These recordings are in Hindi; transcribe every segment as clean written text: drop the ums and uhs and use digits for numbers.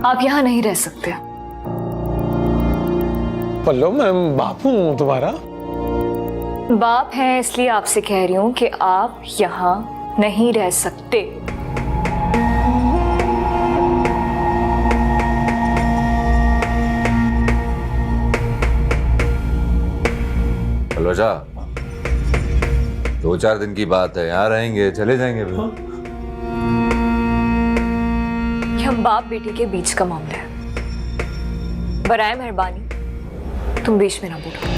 आप यहाँ नहीं रह सकते। पल्लव, मैं बाप हूँ तुम्हारा। बाप है इसलिए आपसे कह रही हूँ कि आप यहाँ नहीं रह सकते। पलवजा, 2-4 दिन की बात है, यहाँ रहेंगे, चले जाएंगे फिर। ये हम बाप बेटी के बीच का मामला है। बराए मेहरबानी तुम बीच में ना बोलो।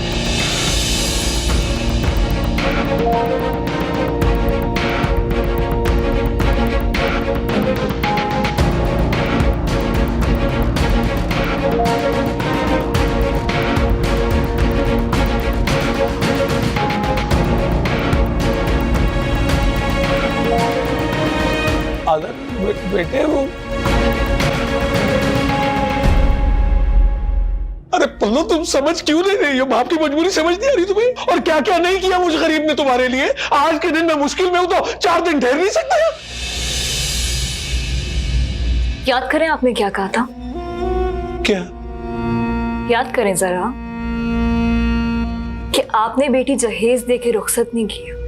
बेटे वो, अरे पल्लव तुम समझ क्यों नहीं रही हो? बाप की मजबूरी समझ नहीं आ रही तुम्हें? और क्या क्या नहीं किया मुझ गरीब ने तुम्हारे लिए। आज के दिन मैं मुश्किल में हूं तो 4 दिन ठहर नहीं सकता? याद करें आपने क्या कहा था? क्या याद करें जरा कि आपने बेटी जहेज देके रुखसत नहीं किया।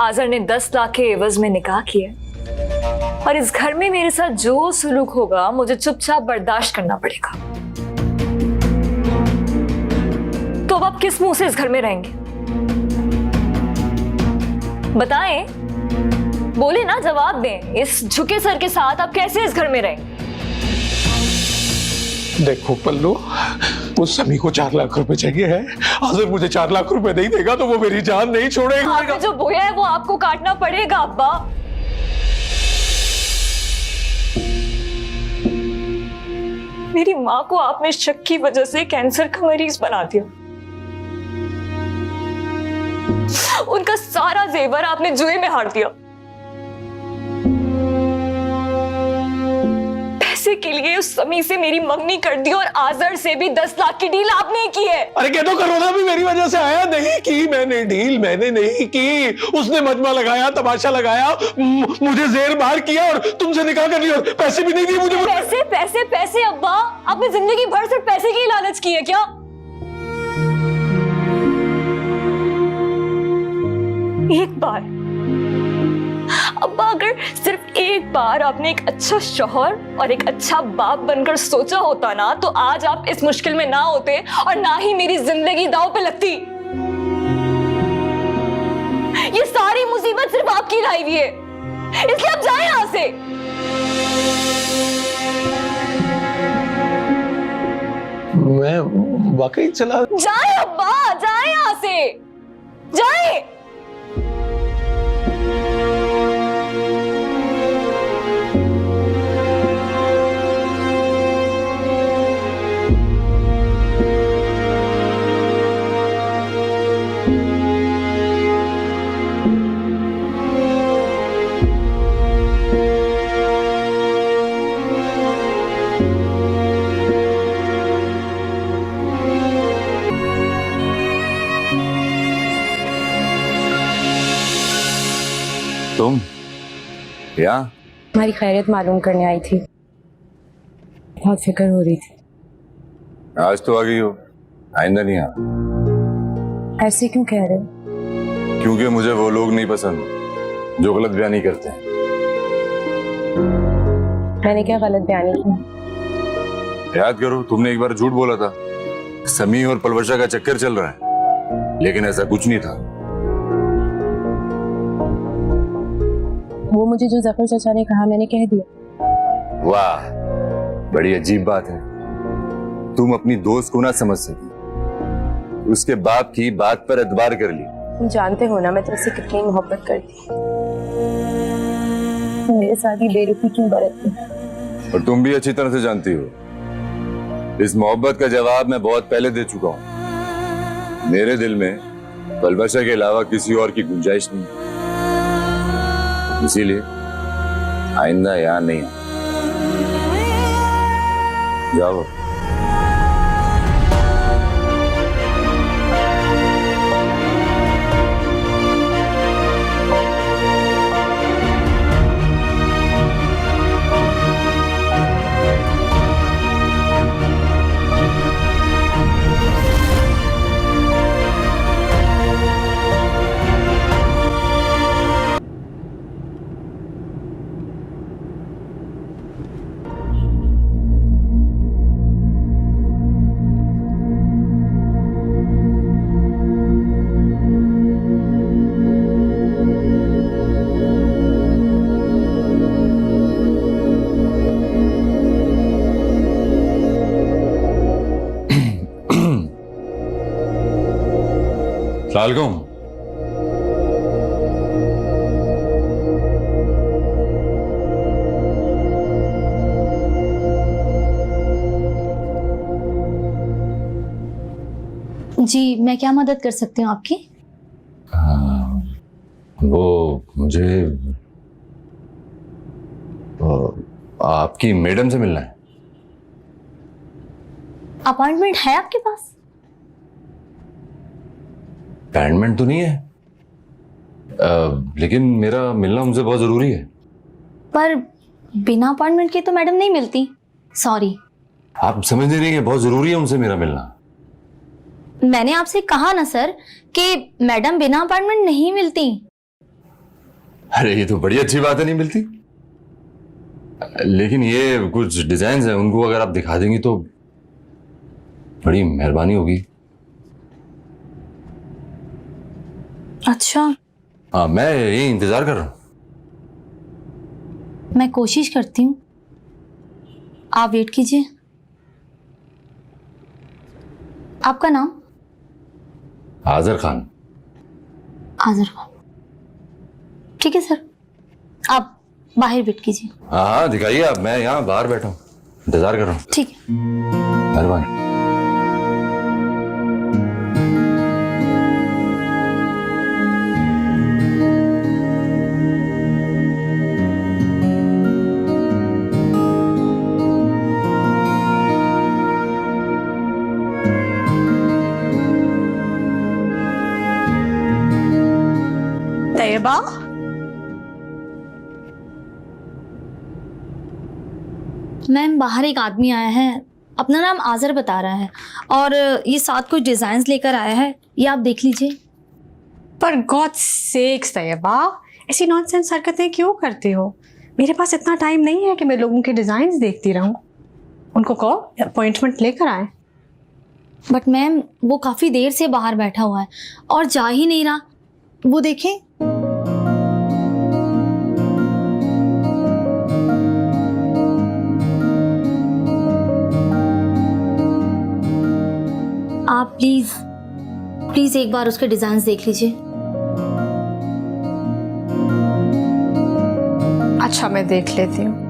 आजर ने 10 लाख के एवज में निकाह किया और इस घर में मेरे साथ जो सुलूक होगा मुझे चुपचाप बर्दाश्त करना पड़ेगा। तो अब आप किस मुंह से इस घर में रहेंगे? बताएं, बोले ना, जवाब दें। इस झुके सर के साथ आप कैसे इस घर में रहेंगे? देखो पल्लू, उस समी को 4 लाख रुपए चाहिए है। अगर मुझे 4 लाख रुपए नहीं देगा तो वो मेरी जान नहीं छोड़ेगा। आपने जो बोया है वो आपको काटना पड़ेगा अब्बा। मेरी माँ को आपने शक की वजह से कैंसर का मरीज बना दिया। उनका सारा जेवर आपने जुए में हार दिया। पैसे के लिए उस समी से मेरी मंगनी कर दी और आजर से भी 10 लाख की डील आपने की है। अरे क्या तो करोना भी मेरी वजह से आया? नहीं की मैंने डील, मैंने नहीं की। उसने मजमा लगाया, तमाशा लगाया, मुझे जेर बार किया और तुमसे निकाह कर लिया और पैसे भी नहीं दिए मुझे। पैसे पैसे पैसे अब्बा, आपने जिंदगी भर सिर्फ पैसे की लालच की है क्या? एक बार अब्बा, अगर सिर्फ एक बार आपने एक अच्छा शौहर और एक अच्छा बाप बनकर सोचा होता ना, तो आज आप इस मुश्किल में ना होते और ना ही मेरी जिंदगी दांव पे लगती। ये सारी मुसीबत सिर्फ आपकी लाई हुई है, इसलिए आप जाएं यहां से। मैं वाकई चला जाएं अब्बा, जाएं यहां से, जाएं। तुम यहाँ? तुम्हारी खैरियत मालूम करने आई थी। बहुत फिक्र हो रही थी। आज तो आ गई हो, आइंदा नहीं आ। ऐसे क्यों कह रहे हो? क्योंकि मुझे वो लोग नहीं पसंद जो गलत बयानी करते हैं। मैंने क्या गलत बयानी की? याद करो, तुमने एक बार झूठ बोला था, समी और पलवशा का चक्कर चल रहा है, लेकिन ऐसा कुछ नहीं था। वो मुझे जो जफर चाचा ने कहा मैंने कह दिया। वाह, बड़ी अजीब बात है। तुम अपनी दोस्त को ना समझ सकी, उसके बाप की बात पर एतबार कर ली। तुम जानते हो ना मैं तुमसे कितनी मोहब्बत करती। मेरे साथ ही बेरुखी क्यों बरतती? और तुम भी अच्छी तरह से जानती हो, इस मोहब्बत का जवाब मैं बहुत पहले दे चुका हूं। मेरे दिल में पलवशा के अलावा किसी और की गुंजाइश नहीं, इसीलिए आइंदा यहाँ नहीं। जाओ। सलामकुम। जी, मैं क्या मदद कर सकती हूँ आपकी? वो मुझे आपकी मैडम से मिलना है। अपॉइंटमेंट है आपके पास? अपॉइंटमेंट तो नहीं है, लेकिन मेरा मिलना उनसे बहुत जरूरी है। पर बिना अपॉइंटमेंट के तो मैडम नहीं मिलती। सॉरी। आप समझ नहीं रही हैं, बहुत जरूरी है उनसे मेरा मिलना। मैंने आपसे कहा ना सर कि मैडम बिना अपॉइंटमेंट नहीं मिलती। अरे ये तो बड़ी अच्छी बात है, नहीं मिलती। लेकिन ये कुछ डिजाइन हैं, उनको अगर आप दिखा देंगी तो बड़ी मेहरबानी होगी। अच्छा, हाँ, मैं यही इंतजार कर रहा हूँ। मैं कोशिश करती हूँ, आप वेट कीजिए। आपका नाम? आजर खान। आजर खान, ठीक है सर, आप बाहर वेट कीजिए। हाँ हाँ, दिखाइए आप, मैं यहाँ बाहर बैठा हूँ, इंतजार कर रहा हूँ। ठीक है। मेहरबानी। तैयबा, मैम बाहर एक आदमी आया है, अपना नाम आजर बता रहा है और ये साथ कुछ डिजाइन लेकर आया है, ये आप देख लीजिए। पर गॉड सेक्स तैयबा, ऐसी नॉनसेंस हरकतें क्यों करते हो? मेरे पास इतना टाइम नहीं है कि मैं लोगों के डिजाइन देखती रहूं। उनको कहो अपॉइंटमेंट लेकर आए। बट मैम वो काफी देर से बाहर बैठा हुआ है और जा ही नहीं रहा, वो देखें। आप प्लीज प्लीज एक बार उसके डिजाइन देख लीजिए। अच्छा, मैं देख लेती हूँ।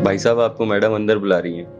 भाई साहब, आपको मैडम अंदर बुला रही हैं।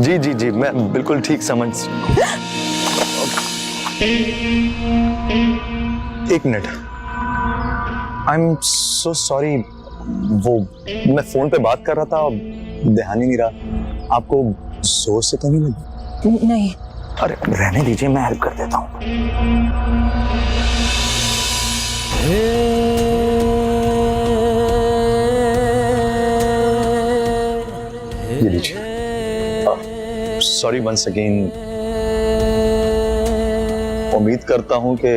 जी जी जी, मैं बिल्कुल ठीक समझ। एक minute, I am so sorry. वो मैं फोन पे बात कर रहा था, ध्यान ही नहीं रहा। आपको जोर से तो नहीं लगी? नहीं। अरे रहने दीजिए, मैं हेल्प कर देता हूँ। ये लीजिए। Sorry once again. उम्मीद करता हूं कि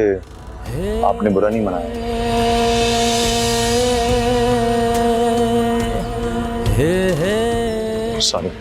आपने बुरा नहीं मनाया। सॉरी।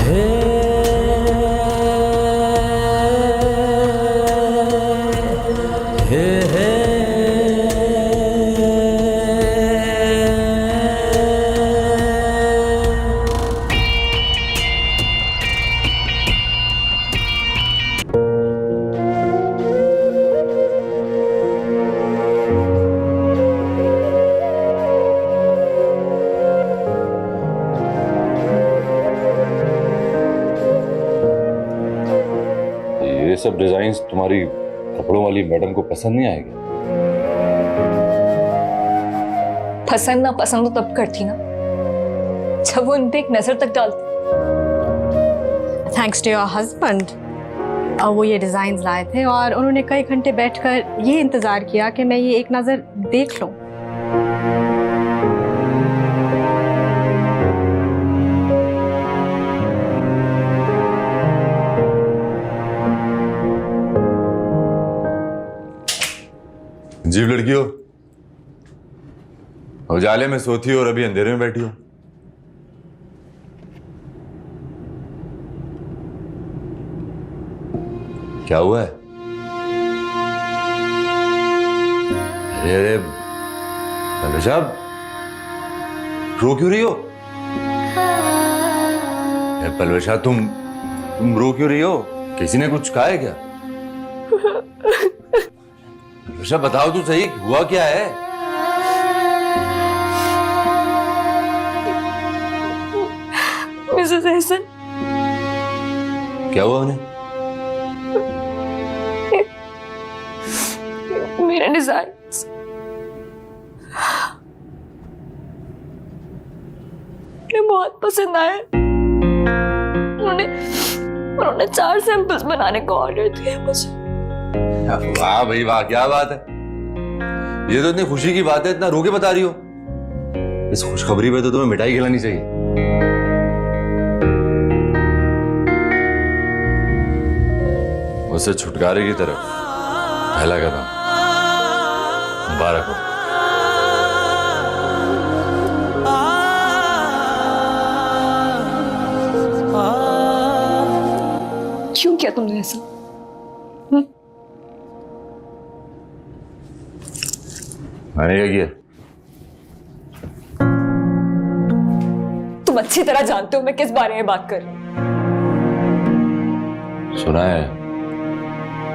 ये सब डिजाइन्स तुम्हारी कपड़ों वाली मैडम को पसंद नहीं आएगी? पसंद ना पसंद तो तब करती ना जब वो उन पे एक नजर तक डालती। थैंक्स टू योर हस्बैंड, और वो ये डिजाइन लाए थे और उन्होंने कई घंटे बैठकर ये इंतजार किया कि मैं ये एक नजर देख लूं। अजीब लड़की हो, उजाले में सोती हो और अभी अंधेरे में बैठी हो। क्या हुआ है? अरे पलवश साहब, रो क्यों रही हो? पलवश साहब, तुम रो क्यों रही हो? किसी ने कुछ कहा है क्या? पलवश साहब, बताओ तो सही, हुआ क्या है? मिसेस एहसन, क्या हुआ उन्हें? मेरे डिजाइन बहुत पसंद आए। उन्होंने 4 सैंपल्स बनाने का ऑर्डर दिया मुझे। वाह भाई वाह, क्या बात है! ये तो इतनी खुशी की बात है, इतना रो के बता रही हो। इस खुशखबरी पे तो तुम्हें मिठाई खिलानी चाहिए। उससे छुटकारे की तरफ पहला कदम। मुबारक हो। क्यों किया तुमने ऐसा? मैंने क्या किया? तुम अच्छी तरह जानते हो मैं किस बारे में बात कर रही हूँ। सुना है,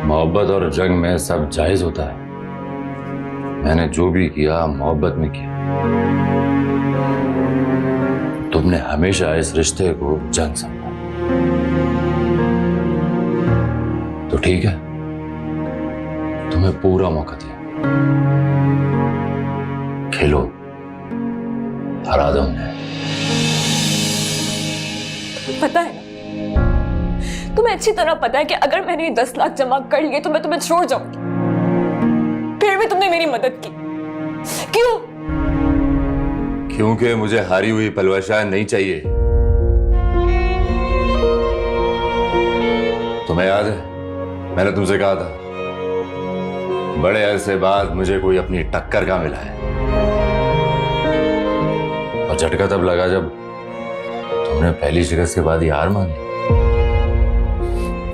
मोहब्बत और जंग में सब जायज होता है। मैंने जो भी किया मोहब्बत में किया। तुमने हमेशा इस रिश्ते को जंग समझा, तो ठीक है, तुम्हें पूरा मौका दिया। खेलो, हरा दो उन्हें। पता है ना, तुम्हें अच्छी तरह पता है कि अगर मैंने ये 10 लाख जमा कर लिए तो मैं तुम्हें छोड़ जाऊंगी। फिर भी तुमने मेरी मदद की, क्यों? क्योंकि मुझे हारी हुई पलवशा नहीं चाहिए। तुम्हें याद है, मैंने तुमसे कहा था बड़े अरसे बाद मुझे कोई अपनी टक्कर का मिला है। और झटका तब लगा जब तुमने पहली शिकस्त के बाद ही हार मान ली।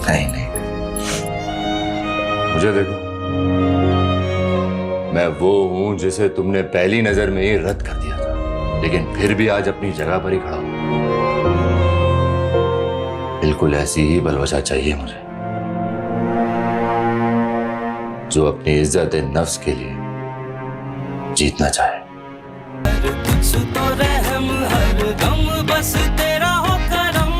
नहीं, मुझे देखो, मैं वो हूं जिसे तुमने पहली नजर में ही रद्द कर दिया था, लेकिन फिर भी आज अपनी जगह पर ही खड़ा हूं। बिल्कुल ऐसी ही बलवशा चाहिए मुझे, जो अपनी इज्जत नफ्स के लिए जीतना चाहे। कुछ तो रहम हर दम बस तेरा हो करम।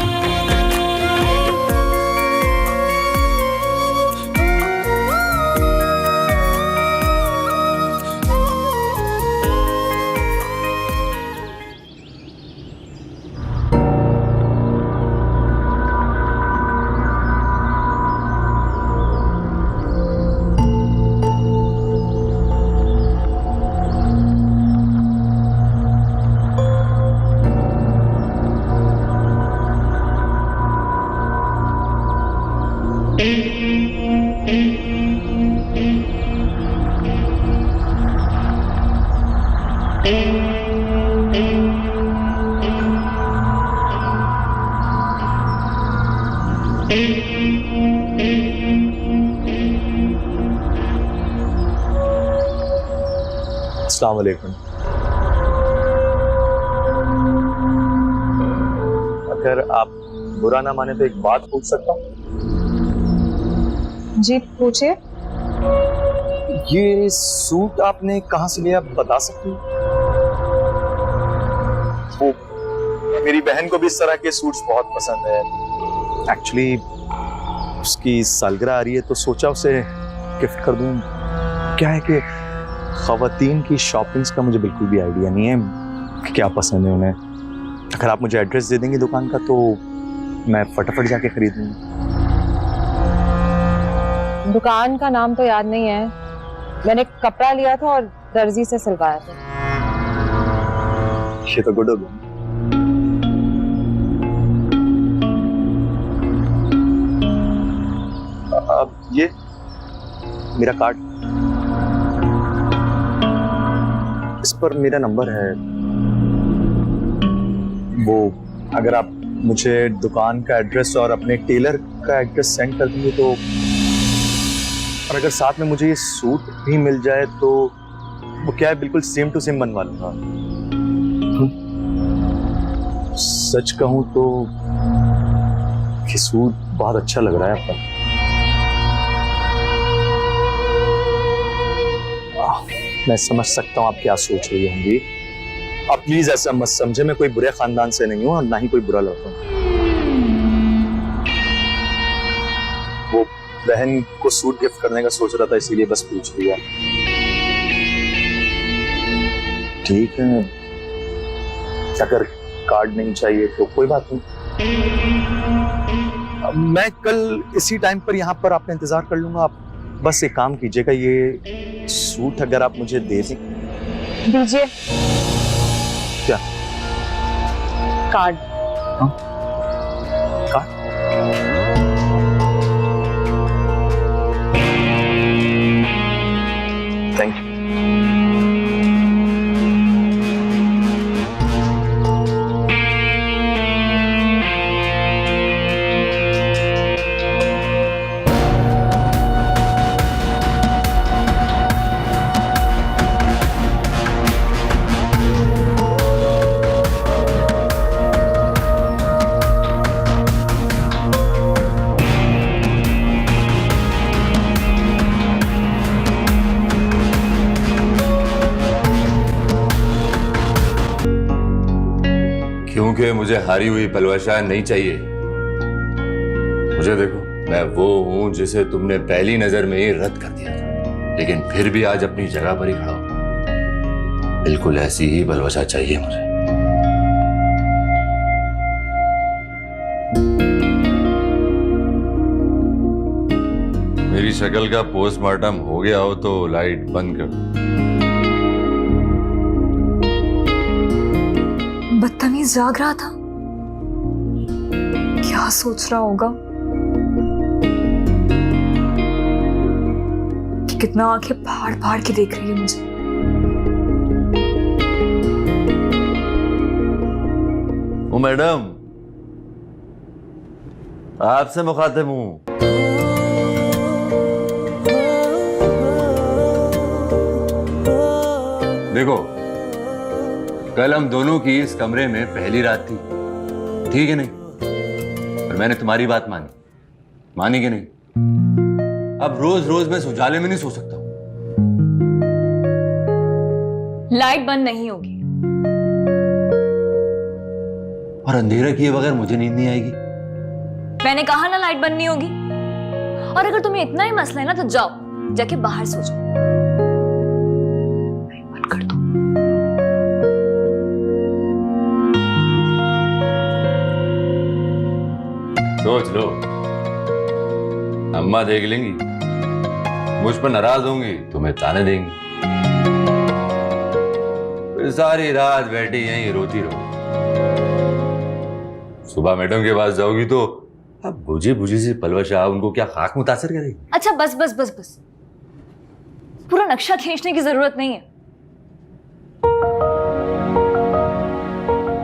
अस्सलाम वालेकुम। अगर आप बुरा ना माने तो एक बात पूछ सकता हूँ? जी पूछिए। ये सूट आपने कहाँ से लिया, बता सकती हैं? वो मेरी बहन को भी इस तरह के सूट्स बहुत पसंद है। एक्चुअली उसकी सालगिरह आ रही है तो सोचा उसे गिफ्ट कर दूं। क्या है कि खवातीन की शॉपिंग्स का मुझे बिल्कुल भी आइडिया नहीं है कि क्या पसंद है उन्हें। अगर आप मुझे एड्रेस दे देंगे दुकान का तो मैं फटाफट जाके खरीद लूंगा। दुकान का नाम तो याद नहीं है, मैंने कपड़ा लिया था और दर्जी से सिलवाया था। ये तो गुड हो गया। अब ये मेरा कार्ड, इस पर मेरा नंबर है। वो अगर आप मुझे दुकान का एड्रेस और अपने टेलर का एड्रेस सेंड कर देंगे तो, और अगर साथ में मुझे ये सूट भी मिल जाए तो वो क्या है, बिल्कुल सेम टू सेम बनवा लूंगा। सच कहूं तो ये सूट बहुत अच्छा लग रहा है आपका। मैं समझ सकता हूँ आप क्या सोच रही होंगी। आप प्लीज ऐसा मत समझे, मैं कोई बुरे खानदान से नहीं हूँ और ना ही कोई बुरा लड़का हूँ। वो बहन को सूट गिफ्ट करने का सोच रहा था, इसीलिए बस पूछ लिया। ठीक है, अगर कार्ड नहीं चाहिए तो कोई बात नहीं, मैं कल इसी टाइम पर यहाँ पर आपका इंतजार कर लूंगा। आप बस एक काम कीजिएगा, ये सूट अगर आप मुझे दे दें। दीजिए। क्या? कार्ड। हाँ? कार्ड? Thank you. क्योंकि मुझे हारी हुई पलवशा नहीं चाहिए। मुझे देखो, मैं वो हूं जिसे तुमने पहली नजर में ही रद्द कर दिया था, लेकिन फिर भी आज अपनी जगह पर ही खड़ा हूं। बिल्कुल ऐसी ही पलवशा चाहिए मुझे। मेरी शक्ल का पोस्टमार्टम हो गया हो तो लाइट बंद कर। बदतमीज जाग रहा था, क्या सोच रहा होगा कि कितना आंखें फाड़ फाड़ के देख रही है मुझे। ओ मैडम, आपसे मुखातिब हूं। देखो, कल हम दोनों की इस कमरे में पहली रात थी, ठीक है नहीं? और मैंने तुम्हारी बात मानी कि नहीं? अब रोज रोज मैं इस उजाले में नहीं सो सकता हूं। लाइट बंद नहीं होगी और अंधेरा किए बगैर मुझे नींद नहीं आएगी। मैंने कहा ना लाइट बंद नहीं होगी। और अगर तुम्हें इतना ही मसला है ना तो जाओ, जाके बाहर सो जाओ। बंद कर दो। सोच लो, अम्मा देख लेंगी, मुझ पर नाराज होंगी, तुम्हें ताने देंगी, फिर सारी रात बैठी यहीं रोती रहो। सुबह मैडम के पास जाओगी तो अब बुझी बुझी सी पलवशा उनको क्या खाक मुतासिर करेगी? अच्छा बस बस बस बस, पूरा नक्शा खींचने की जरूरत नहीं है।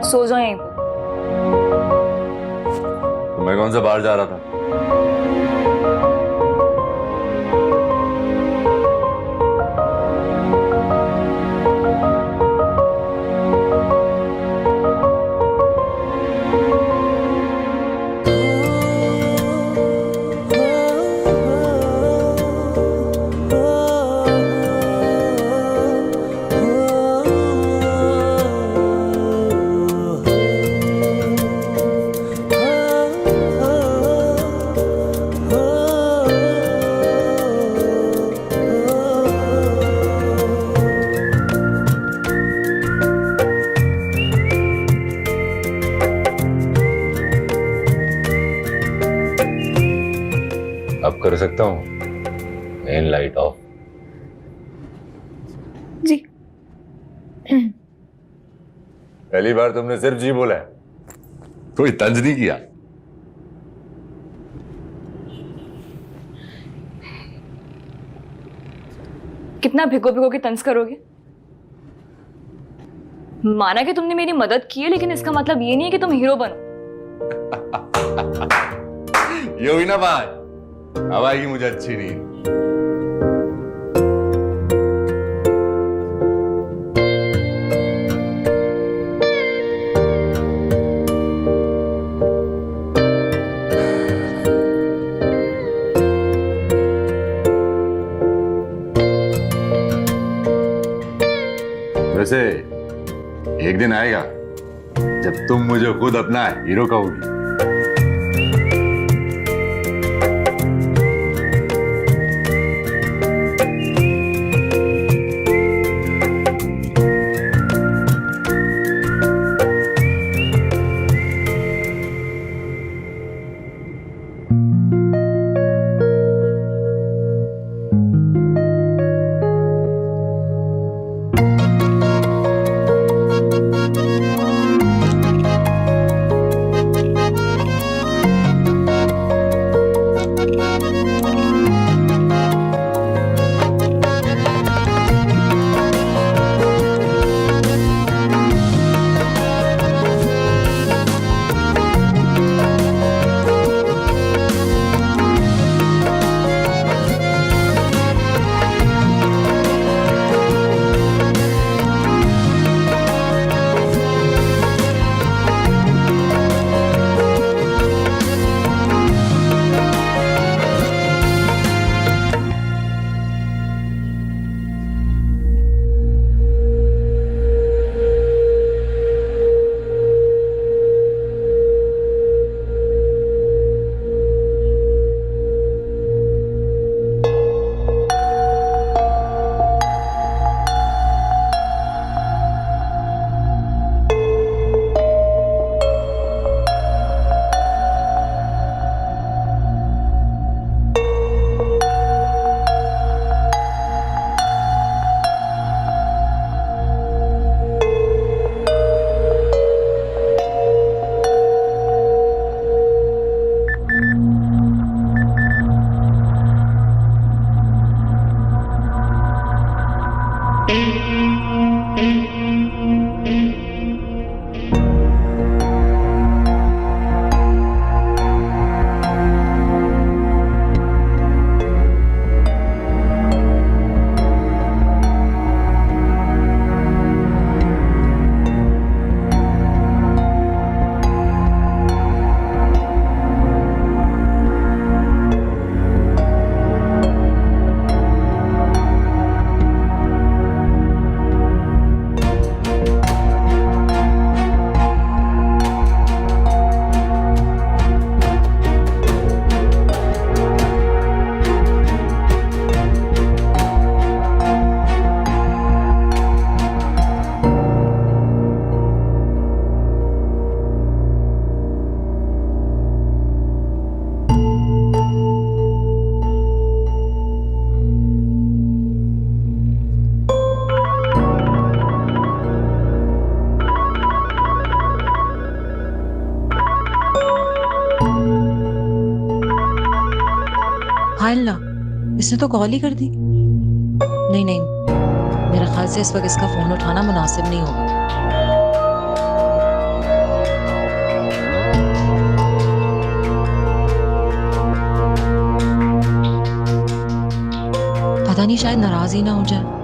सो जाओ यहीं पर। मैं कौन सा बाहर जा रहा था? अब कर सकता हूँ मेन लाइट ऑफ। जी। पहली बार तुमने सिर्फ जी बोला है, कोई तंज नहीं किया। कितना भिगो भिगो के तंज करोगे? माना कि तुमने मेरी मदद की है, लेकिन इसका मतलब ये नहीं है कि तुम हीरो बनो। ये हुई ना बात, अब आएगी मुझे अच्छी नींद। वैसे एक दिन आएगा जब तुम मुझे खुद अपना हीरो कहोगी। हाय अल्लाह, इसने तो कॉल ही कर दी। नहीं नहीं, मेरे ख्याल से इस वक्त इसका फोन उठाना मुनासिब नहीं होगा। पता नहीं शायद नाराज ही ना हो जाए।